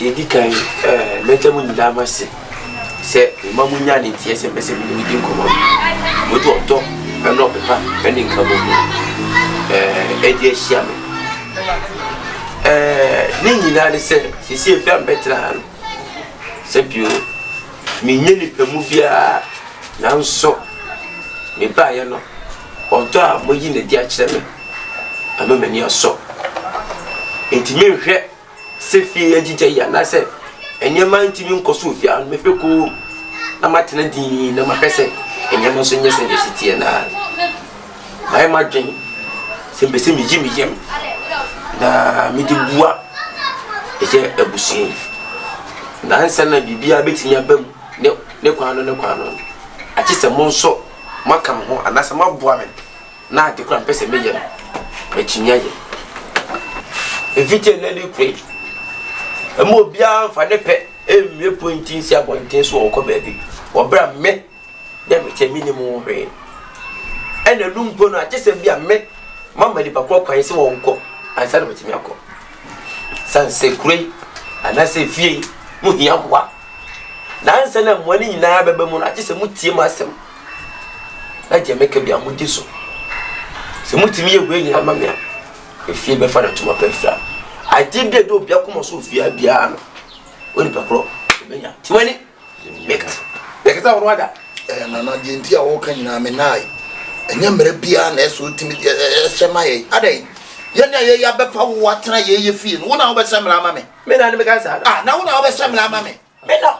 Jadi kan meta mu nyina ma se ma mu nya ne tie se pese mu di nkomo mo do to e no pepa e ni nka bo e di ehia me ni nyina ne se sisi efi ambetra no se bio mi nye ni pemu bia na nso me ba ye no odo a mo yi ne di a kire me ama mani aso enti me hwe se fie agije ya na se enyema ntimi nkoso fie an me feko na matena di na mapese enyema so nyese de sitie na mai madwen se mbese mi yem na mi di bua eje abusin na nsa na bibia betimi abam ne kwano achi se mo nso makam ho anasa maboa me na ade kura mpese meyem mechinya ye evite lele kure emo bia fa ne pe emie pointin si abontin so okọ baabi obra me dem che minimum hwe ena lumpo no achese bia me mama di pakọ kwan se wonko ansa na betimi akọ sanse kure anase fie mu hia mwa na ansa na mwani nyina bebe mu achese mu tie ma asem na je meka bia mu di so se mutimi ye gwe nyina mamia efie be fa na tuma pefra ati bia do bia komo so fia bia no oni pakro benya tiwani beka ta wada na na je ntia wo kan nyina me nai enya mere bia na eso timi sema ye adai ye na ye ya be fa wo atena ye fie no na wo be semra ma me na me ka sa na wo na wo be semra ma me no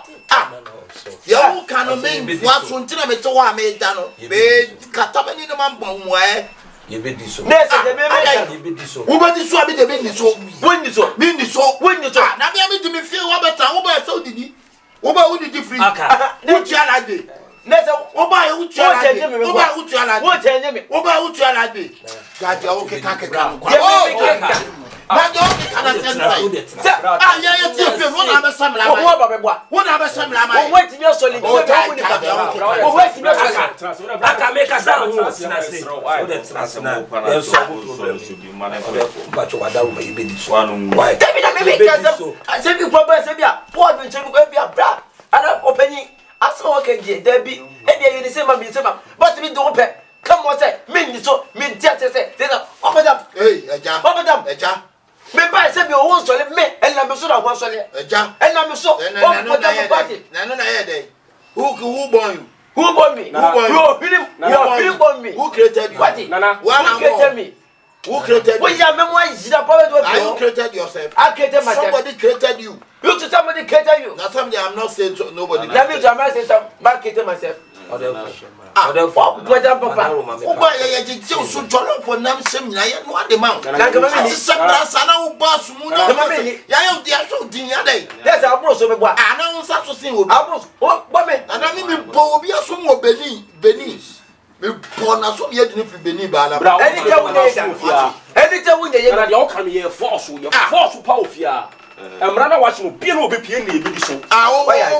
ya wo kan no me wa so ntina me to wa me da no be kata be ni no man bon mo Yebedi so. Nese de me Yebedi so. Wo ba di so abi de be ni so. Wonni so. Mi ni so. Wonni so. Na me di me feel wo beta wo ba so didi. Wo ba wo didi free. Aka. Wo tu ala de. Nese wo ba ye wo tu ala de. Wo ba wo tu ala de. Wo chenye me. Wo ba wo tu ala de. Ga je wo ke ka ke ka. Ma jo ke kana sense. Ya ya ti pe wo na be samla ma. Wo ba be boa. Wo na be samla ma. Wo ti me solid. Wo ti me solid. Wo ti me solid. Aka make us down. Wo de transfer na. Dem so ba cho wada wo yebedi so. Why? David na me ka se bi kwa ba se bia. Paul bi che bi kwa bia bra. Ana openi aso o ke je David. E bia you say ma bi say ma. But me do pe. Come on say me ni so me dia say. Obadam. Hey, eja. Obadam. Eja. Me ba se bi o won so le me ena me so da won so le. Eja. Ena me so. Na ye dey. Who born you? Who born me? You born me. Who created you? What? Who created me? Who created you? When you memoir is the power Are you created yourself? I created myself. Somebody created you. You to somebody created you. Now somebody I'm not saying to nobody. Let me to my say I created myself. What papa? Uba ya je so jollof for nam sem na ye no ade ma. Na ka mama ni sabra sana u boss mu no. Ya ye dia so din ya dai. That's abro so be boa. Ana unsa so sin obi. Abro. Oh, bo me. Ana mi bo obi aso mo Benin. Me bona so ye din fi Benin ba la. Anytime we dey na dey come here force power fear. Emra na watch no pie no obepie na yebedi so. O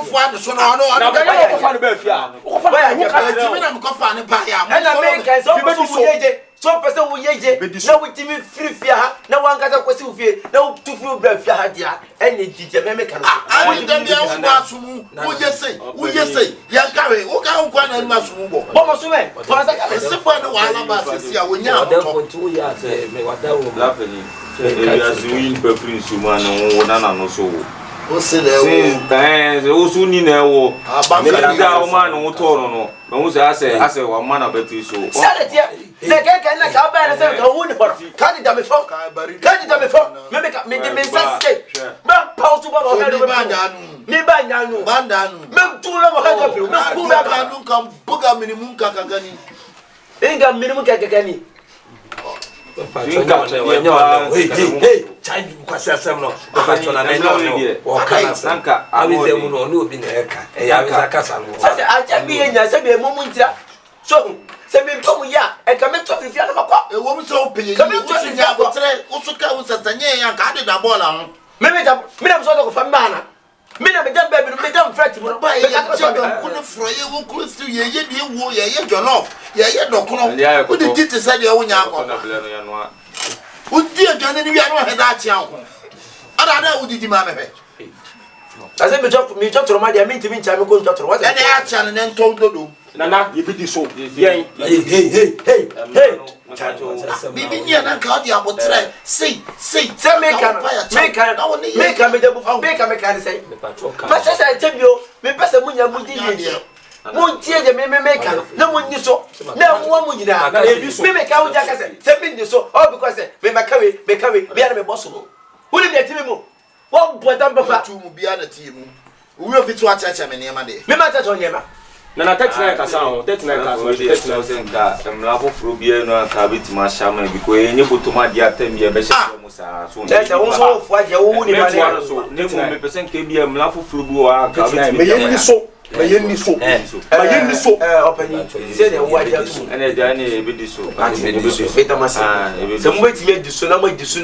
fa de so no no. Na ga ya ko fa no ba fia. Ko fa na ko ka ti me na ko fa ne ba ya. Na me kan so yeje. So person wo yeje. Na we ti me free fia ha. Na wan ka ta kwesi wo fie. Na wo tu free bra fia ha dia. Ene dije me kan. Ani dem ya wo ba sumu. Wo yese. Ya kare. Wo ka nkwa na ma sumu bo. Bo mo so me. To asa ka. Se fa ne wa ala ba sisi a wo nya. Dem for tu ya se me wada wo. As we preference human and no so. O se le o so ni na wo. Me da o man no to no. Me wo say ase wa man abeti so. Saretia. Na na ka ba na se ka hu ni horo. Ka di da me fo. Me ka me de me sase. Ma pause ba ba ni bandanu. Ni bandanu. Me tu la ba ka pe. Me ku ba bandanu kam buga minimum ka gani. Inga minimum ka gani. Hey, child kwasi asem no. Ba chona na no. O kana sanka. Awize mu no no obi na eka. E ya wiza kasa no. Sase aja bi enya se bi emu ntira. So se bi tomu ya e ka me to fifia no makwa. E wo mu so opeye. Ka me to fifia go tre. Wo so ka wo sasanye ya ka de da ball ho. Me na so ko fa mbana. Me na be jam baby me jam fret mu no. Ba ye jam ko ne fro ye wo close to ye ye bi wo ye jollof. Ye dokono. Wo de titi say de wo nya akọ. Wo di aduane ni wi anu he da achi anko. Ada wo di ma me be. I said, me talk to my dear, mean to me, Chami goes to what I action and then told you. Nana, you be this so. Hey. Bibi ni anaka di abotre. Say. Make a say. But I tell you, me pass a munya mudi. Montie de me make no mun so. Na wo mun nyina. Me make a uja kase. Say me so. All because me makawe, be na me boss mo. Who dey tell me mo? One boy dan papa. Tu mu bia na team. We will fit to acha me niam de. Me ma acha nyema. Nana 39 kasa on 39 kasa 39 ka emla foforo bia no aka betima shama because enye botoma dia tem bia be hye mo sa so nse won so fo aje wo ni ba ne so ne mo me pesen ke bia emla foforo bi wa aka betima me yen ni so opani se de wo aje tu ene da ne e bi di so beta masa se mo betime di so na mo di so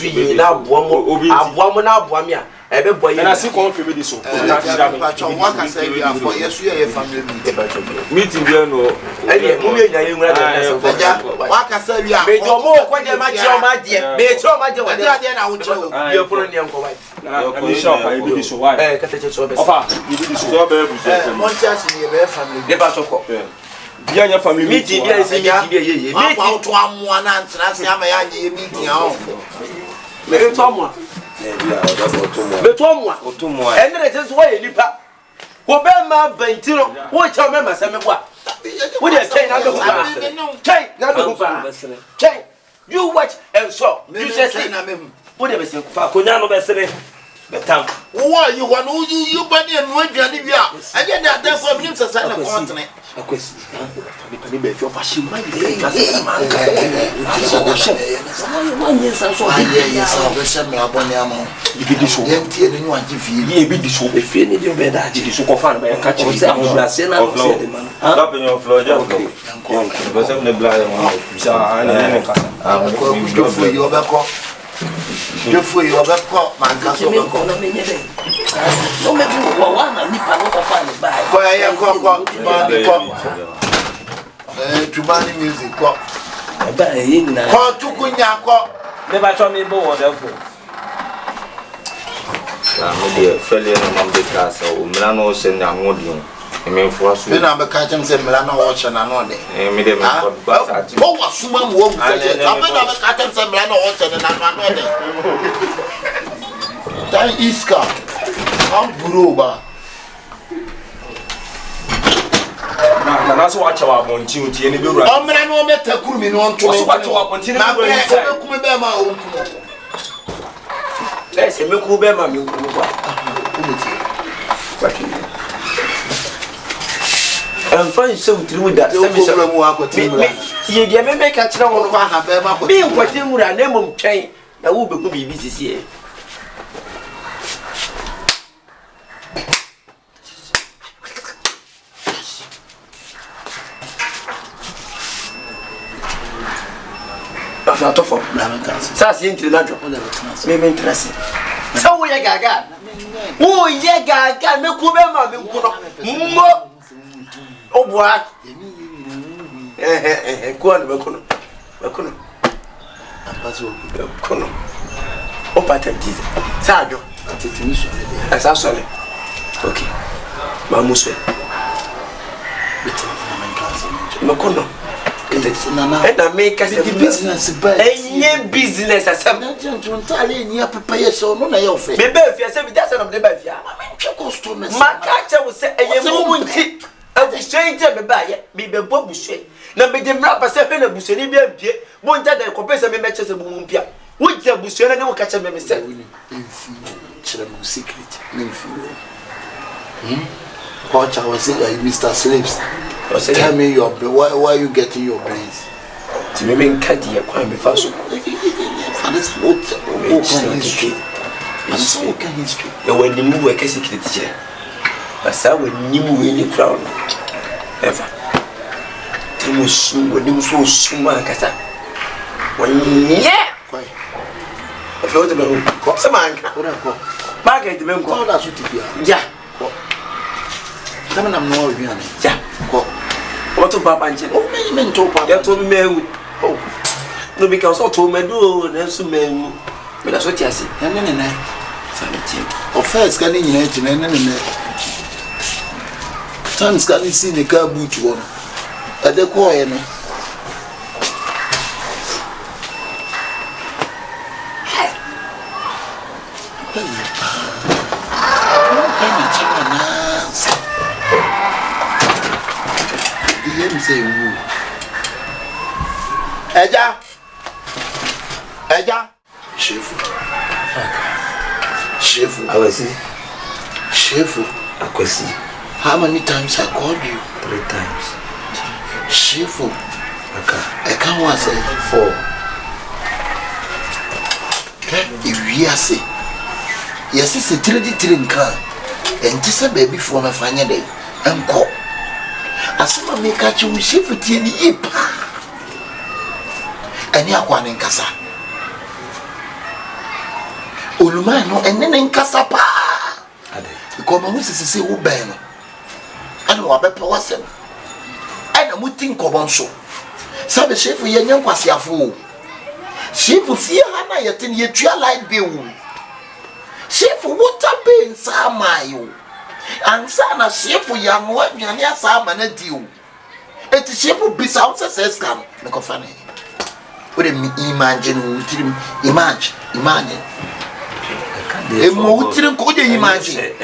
yi na aboa mo na aboa me a ebe boy na si kon fe be di so na tira me one can say we are for yesu ye family meeting bia no ele mo me nya ye nwura de so one can say we are me jo mo ko je ma chiro ma de me chiro ma de wa de na wo chiro ye pro ni enko wai na mi sha pa e be di so why kata che so be ofa e be di so be bu so mon church ni be family de ba so ko bia nya family meeting bia isi meeting bia ye meeting ma to amoa na ntra se ama ya ye meeting a me to amoa beto moa ene de so ye nipa wo be ma bantiro wo cha me ma se me boa wo de chain na do ba chain na do ba chain you watch and so you say na me wo de be se fa konya no be sere betam wo you wan you ba ne no aduane bia ene de adan for minim sasa na kontene akwesi ni be fi ofa shima so be se me abone ama ibi di so yentie ni wan ji fi ni ibi di so be fi ni de be da ji di so ko fa na be ka chi se abrase na no se de man ha pe no flow ja ko be se ne bla ya ma sa ani ne ka ko do fu yo be ko man ka so ko na me nyede no me bu wa wana nipa no ko fa ni ba ko ya ko ba ni ko tubani music ko ba yin na ko tukunya ko me ba cho me bo wo defo na me de fele na mam de kasa o mla no se na ngodi me fo aso me na be ka chem se mla na wo che na no de me de me ko ba sa ti ko wa suma mu wo mu se ta be na be ka chem se mla na wo che na no de dan iska am buroba na so wa chawa bonchi utie ni be wura o mra no me takuru mi no nto so wa chawa bonchi ni be wura ni se ku me be ma o ku se me ku be ma mi ku ba fan se utiri da se mi se mu akoti mu ye dia me ka kira won ba ha be ma ko bi nkwati mu ra na mum twen na wo be ku bibi sisi e na to fo sa si entri na jo me interest sa wo ye gaga me ku be ma me ku no mo obwa ko an be kono apazo kono o patenti sa jo atitini so le asa so le okay ma muso beto na class me kono na make us the business ba any business asem na jantu ntale ni apepa yeso no na ye ofe me be fia se bi dasa na me ba fia twa customers maka che wo se eye mu nti abusue nti me ba ye me be bo busue na me de mra pa se fe na busue ni bia mpie bo nta da ko pesa me me che se bu mpia wo ja busue na ne wo ka che me se chere mu secret me feel Coach, I was saying, Mr. Slaves, tell me your why are you getting your brains? To me, men can't hear quite be fast. And it's open history. It's open history. And when the move, I can see the teacher. But I will new in the crown. Ever. Timus, when you so smart, Cassa. When, yeah. I felt the moon. What's a man? Margaret, the man called us to yeah. Come on, I'm no Vianney. Yeah. What about Banjo? Oh, men told Papa to me. Oh, no, because I told me, do, and so men. But that's what I see. And then I Offense can in it and times can see the car boot one at the choir. Eja, Shefu. I was Shefu. How many times I called you? 3 times. Shefu. I can't want to say 4. If you say yes, it's a 3D car, and this a baby from a final day. And call. As soon as I catch you, Shefu Tini. And you are one in Casa. Ulumano and then in Casa pa. Because my missus is a woman. I know about Pawasem. I know what think of on so. Sabe Shefu Yan was your fool. Shefu fear Hana yet in your trial light bill. Shefu what a pain, Samayo. And Sana Shefu Yan what Yania Sam and a deal. It is Shefu Bissau says come, Nicofani. What do you imagine? Imagine. Imagine. A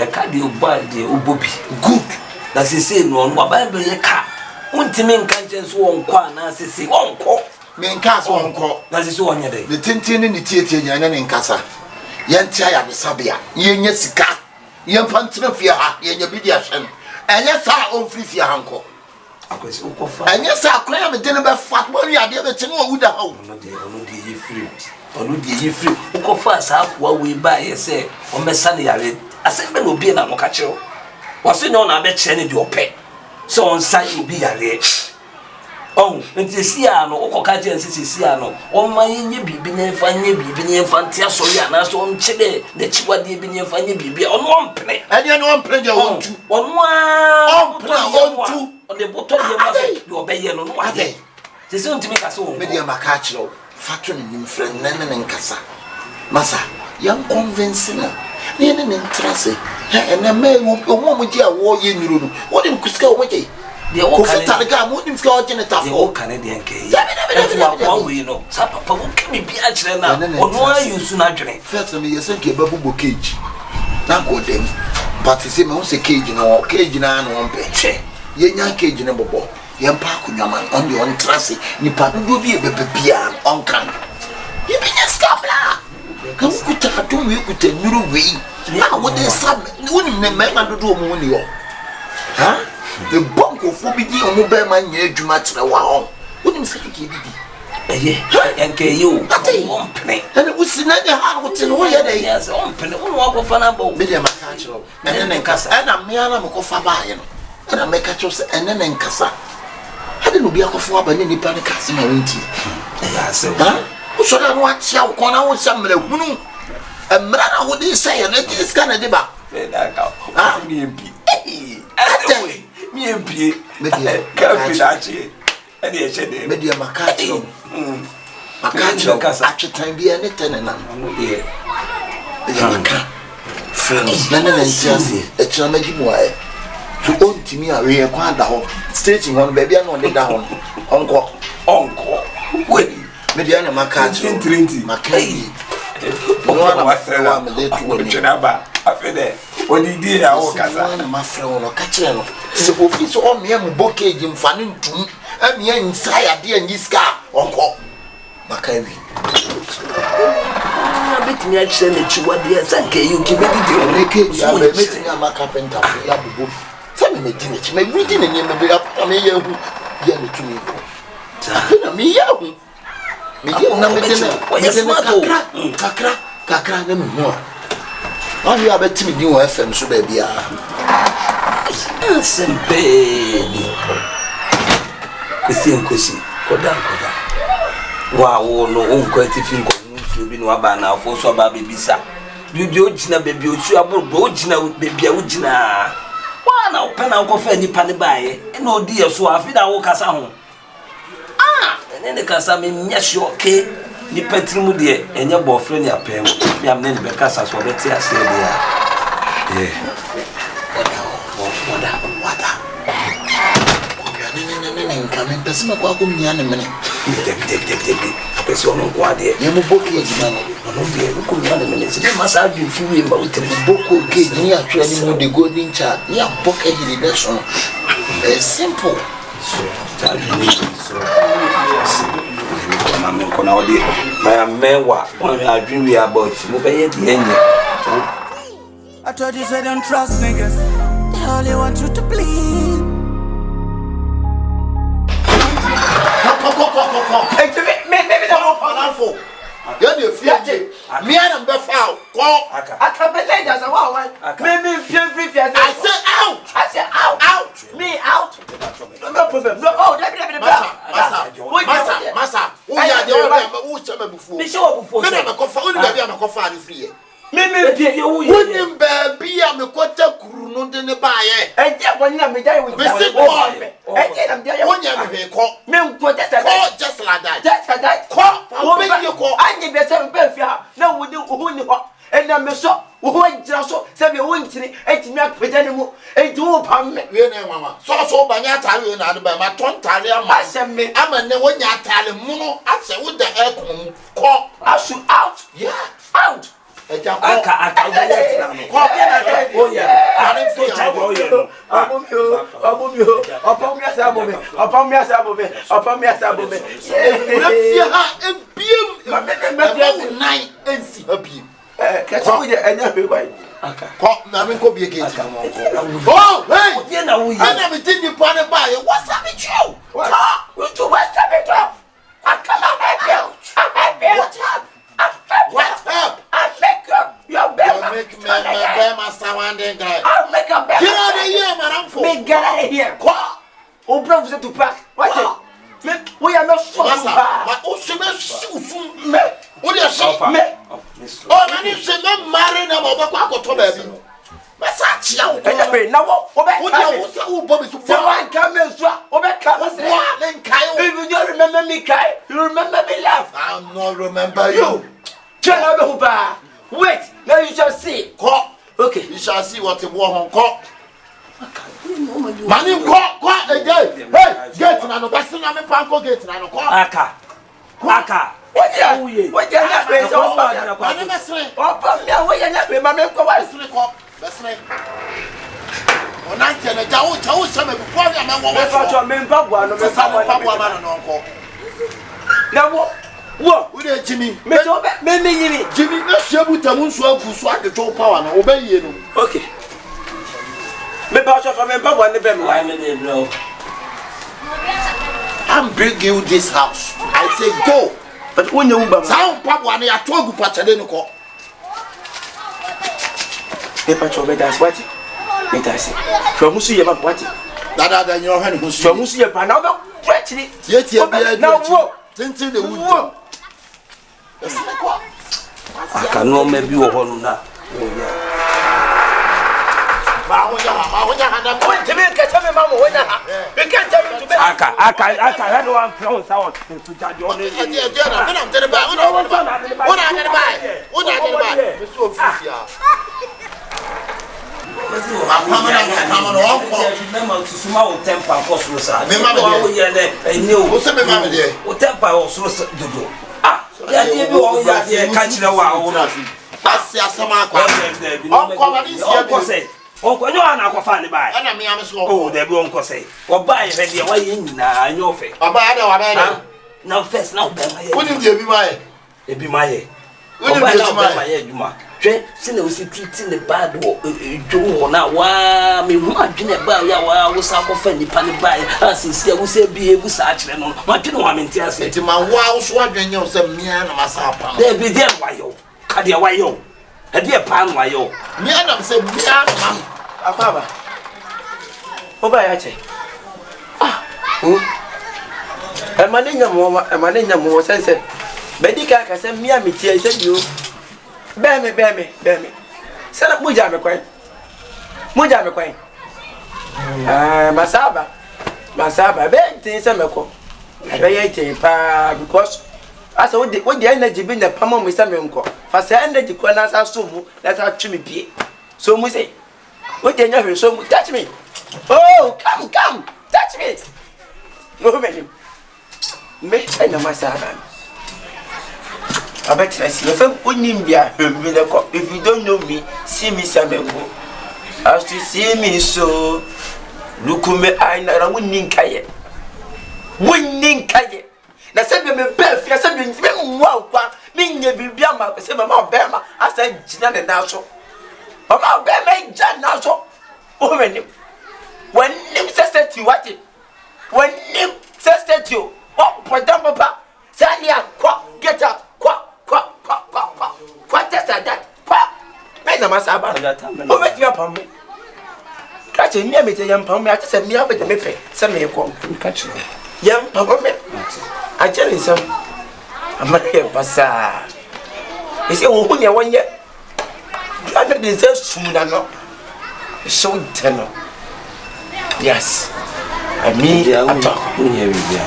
cardio body, Ubobi. Good. That's the same one. What Bible a car? One timing conscience won't quite say won't call. Main cast won't call. That is one day. The tintin in the theatre in Casa. Yantia the Sabia. Yen Yessica. Yan Pantinofia, Yan Yabidiation. And yes, I own free uncle. And yes, I claim a dinner by fat money. I never tell you who the home. You free. Who go first half what we buy, say, on my Sunday. I said, Ben will be an amocacho. Was it known? I bet Chenny your pet. So on side will be a rich. Oh, and the Siano, Ococaji and Siciano. Oh, my Bibine, Fanny, Bibine, Fantia, Soya, so on Chile, the Chiwadi, Bibine, Fanny, Bibi, on one play. And you don't play your own two. On the bottom, you obey on one day. They soon to make us all. Media Macacho, Fatron in friend Nenan and Casa. Massa, young convincing. Nenan and Tracy, and a man who won't be a war in room. What in Cusco away? The old Canadian wouldn't go in the old Canadian case. One way, you know, Papa won't be actually now. Or why you soon actually? First of me, you sent a bubble cage. Now go them. But it's a cage in or cage in one pay. Yan cage in a bubble. Yan park yaman on the on Tracy. You pardon do be a baby on can. You be a scabla. Come good to do you could tell you way. Now what is some wouldn't never do money. Huh? The bunk of Fubidi or mobile man, you do much a wow. Wouldn't say and you won't play. And it was in any house in all your days. Yes, on pen, walk of an apple, William Macacho, and then Casa, and I'm Miana Mocofabayan, and I make a choice and then Casa. I didn't be a coffee by any panic in my own tea. Yes, who should I watch your corner with some moon? A man would say, and it is kind of debate. Me and P. Media Macacho. Macacho, actually, time be any tenant. Friends, none and Chelsea, a challenge why. To own to me, I reacquire the home, staging one baby and on the down. Uncle, wait, Mediana Macacho, Macay. When he did our cousin, my friend, or catching. So, if it's all me, I'm bouquet in fanning too. I'm here inside, dear, in this car, Uncle Maccabi. I bet me, I send it to what dear, thank you, give me the meeting. I'm a carpenter. Tell me, Dimich, my reading and you may be up. I mean, you're to me. Me, young. Me, young, Kakra, no more. Oh, you are betting me, you FM, so baby. Baby. Kusi, Koda. Wow, no, quite if you be no abana for so baby bisa. You do Gina baby, you are both Gina with baby Ujina. Why now, pen out of any panny by, and no dear, so I feel I walk as home. And then the Casami, yes, you're okay. Ni petrimu de enye boyfriend ya pem ya mne ni bekasa so beti ase de ya Coming, Pesima Quakum Yan a minute. Person on Quadia, Yamuboki is man. I don't be able to run a minute. They must have been free about the Boko Gate near training with the golden child. Near Boca Hilidation. It's simple. My man, what I dream about Mobay the end. I told you, say don't trust niggas. They only want you to bleed. Maybe the whole powerful. You're fear. Me and Befau. I can't believe that's a wow. Maybe I said out. I said out. Out. Me out. No problem. No. Oh, Massa. Who are the other who's ever before? Me sure before. Me never go for only baby. I'm a coffee free. Me wouldn't be a Mekota Kuru in the buyer. And yet, when you die with Mr. Boy, and yet I'm there. One year, call me just like that. Just like that. Call, I need the same perfume. No, we do who and I'm so who ain't just so 7 winter, 8 milk with animal, 8 2 pound. So by your time, you're not by my tongue, Talia. I send me. I'm a no one yard tally mono. I said, with the air call, I shoot out. Yeah, out. I'll make a better. Get out of here, madam. Me get out of here. Quoi? On prend vous êtes tout pas. Mais oui, il y a nos choses. Mais on se met sous. Mais on dit ça. Mais oh, mais c'est même marré dans mon quoi qu'on trouve. Mais ça tient au corps. Mais non, on va. On dit où bon mais c'est un camel soit. On va camel. You remember me, Kai? You remember me laugh? I not remember you. Turn over back. Wait, now you shall see. Call. Okay, you shall see what the war on call. Mani call again. Hey, get na no basi na me panko get na no call. Aka. What you na be so bad na call. Mani mesre. Opa me we ya na be ma me ko wa sre call. Mesre. Ona nche na jawo se me before ya me wo wo. Me fa jo me mpagwa no me fa mpagwa ma no nko. Na wo wo we dey Jimmy me so me yiri Jimmy na hwebu tamu nso agu so adetwo power na obayiye no. Okay, me ba so fa me ba bo ne be me why me dey bro. I'm bringing you this house. I say go, but when you ba sa mpabo na ya to agu pachade ni ko me pa cho be das what me das from musu ye ma what dada nyo ha ni musu from musu ye pa na ba twetri tie bia na wo tintin de wood. I cannot maybe a one now. Ya dey bi o ya dey ka kire wa o na pasi asama akwa onko ba ni sia bi se onko nyo ana akwa ni bai ana me am so o dey bi onko se o bai he dey wa ye nyina anyo fe o bai dey wa bai na first na o bai ma ye woni dey bi ma ye woni dey ma ye adwuma hwe se na o si treat ne bad wo dwo na wa me hu adwene ba ya wa wo sa ko fa nipa ne bai asisi wo se bi ebu sa akire no ma adwene wa menti ase ti ma wa wo so adwene o se mia na masa pa de bi de wa yo ka de wa yo e de pa no wa yo mia na se mia na mam akwa o ba ya che e ma ne nyamo sense be di ka se mia mi tie se bio Beme. Set up Muja me kwen. Masaba, be tin se me ko. Be ye tin pa because as what the energy be the pamo me se me nko. Fa se energy ko na sa so mu, na sa twi me bie. So mu say, What did you so touch me? Oh, come, touch me. No, madam. Make a massage. I bet I see if I wouldn't be a miracle. If you don't know me, see me some as to see me so. Look me, I wouldn't kaye. Winning kaye. Na said me beth, I said, wow, mean ye be Biama, say Mamma Bama, I said, Jinan and Naso. Mamma Bama, Jan Naso. Woman, when Nim says that you what it, when Nim says that you, what, for Papa, Sanya, quack, get up, quack, just like that, quack. Make the Masaba, who make you upon me? Catch a near me to young Pommy, I just said me up with the mepe, send me a quack, catch you. Young Pommy, I tell you some. I'm not here, Passa. You see, when you're 1 year, I deserve soon enough. So tender. Yes. I mean,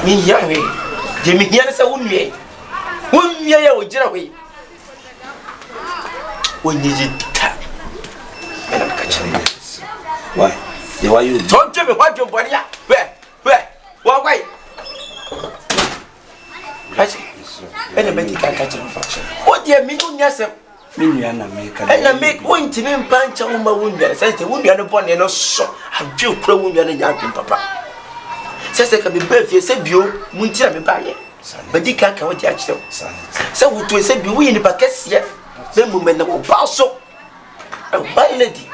me, young, Jimmy, yes, I wouldn't be. 1 year, would get away. When you did tap, and I'm catching this. Why? Why you don't tell me what your body? Where? What way? Catch it. And a medical catching function. What do you mean? Yes, Miniana make and I make 1 to name punch a woman wound. Says the wound on one and also have few pro wound and young papa. Says I can be birthday, said you, Muntia be by it. But you can't count the action. So, what we say, be we in the packets yet? The woman that will pass so. And my lady,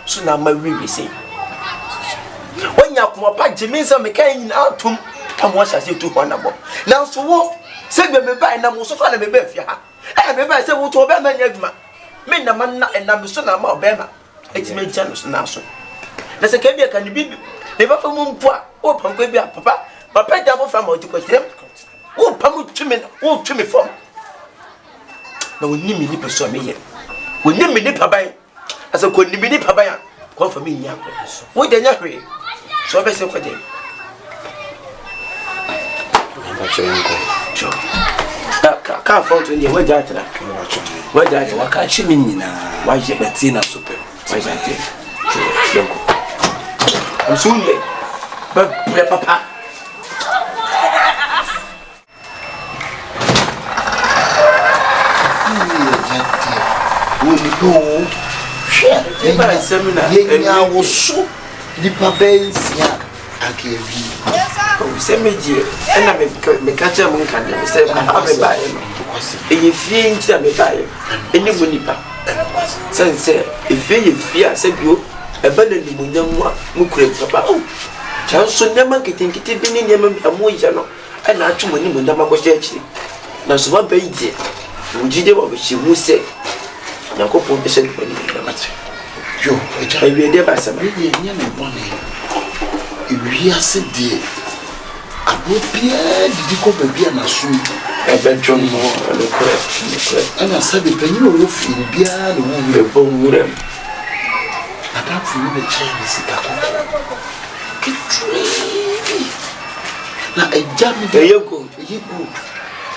so now my really say. When you come up, Jimmy, some mechanic out to and what I say to one about. Now, so what? Say me by and I'm also fine to be birthday. I remember I said, what to obey my young man. Men, the man, and I'm son of Bema. It's me, Janus now. There's a cabin can be never from one poor, open baby, papa, but pay double from what you could them. Oh, Pamu to me, oh, to me from. No, we need me to me yet. We need me to papa. As a good be papa, come for me, young. What the young so I say for them. Can't fall in the way that where that I can't see me now. Why is it a tina super? Why is that? I'm soon late, but papa. I was so the papa. Say me dear, and I may catch a monk and say, I'm a buyer. And you fear to me buyer, and you will nip up. Say, if you fear, said you, abandon the Mukre, papa. Oh, Charles, so never getting it in a moijano, and not too many Mundama was actually. Now, so what baby, would you do what she would say? Now, go for the same money. Joe, I will never say, we are said, dear. I will be a difficult baby and a soon. I bet John more and the correct. And I said, the penny will feel beer the woman bone with them. I can't feel the Chinese. Get ready. Now, a jam there you go. You go.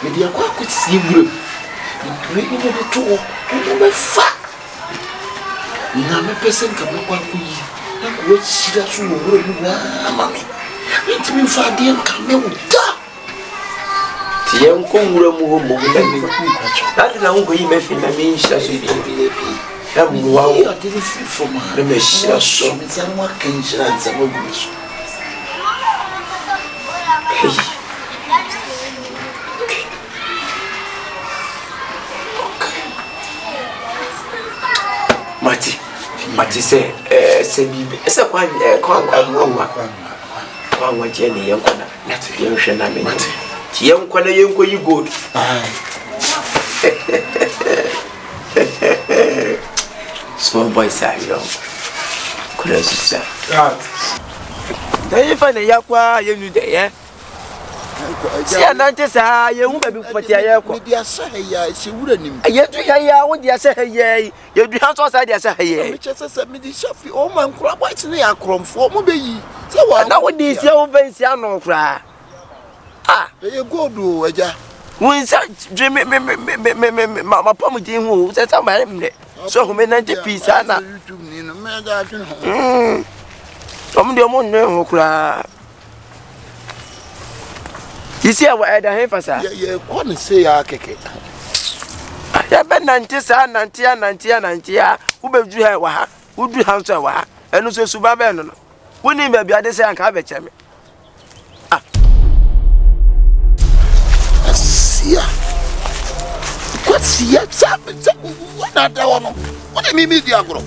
Maybe I could see you. Maybe the two will fat. Now, my person can be one for you. What she does, mammy. It's been 5 years, come out. The young Congo, that is how we may feel. I mean, she doesn't be. I didn't feel for my machine. So, it's a more cancer and some of this. Mati say, say one Jenny, young corner, young Shanami, young corner, young you good. Small boys are young. Could then you find a yakwa, you knew there, see, I notice you won't be put your yakwa. She wouldn't. Yet, I would say, yea, you do not outside your say, which has said me the Shafi, oh, man, crab whites in the acrom for Moby. So, now what is your face, no cry? Ah, there you go, do Eja. When such dream, my pommy who said, I'm so many 90 pieces. me da tun ho om de mo nne ho kura yisi a wa eda he fasa ye ko ne se ya keke ya be nanti sa nanti ya wo be ju ha wa ha wo ju ha so wa ha enu so suba be no no woni ma bia de se anka be cheme sia kwasi ya sabe wana da wono wodi mimi di agro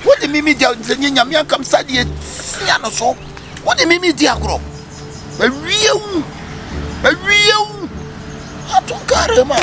wodi mimi di nzenye nyame akam sade sia no so wodi mimi di agro ba wieu atunkare ma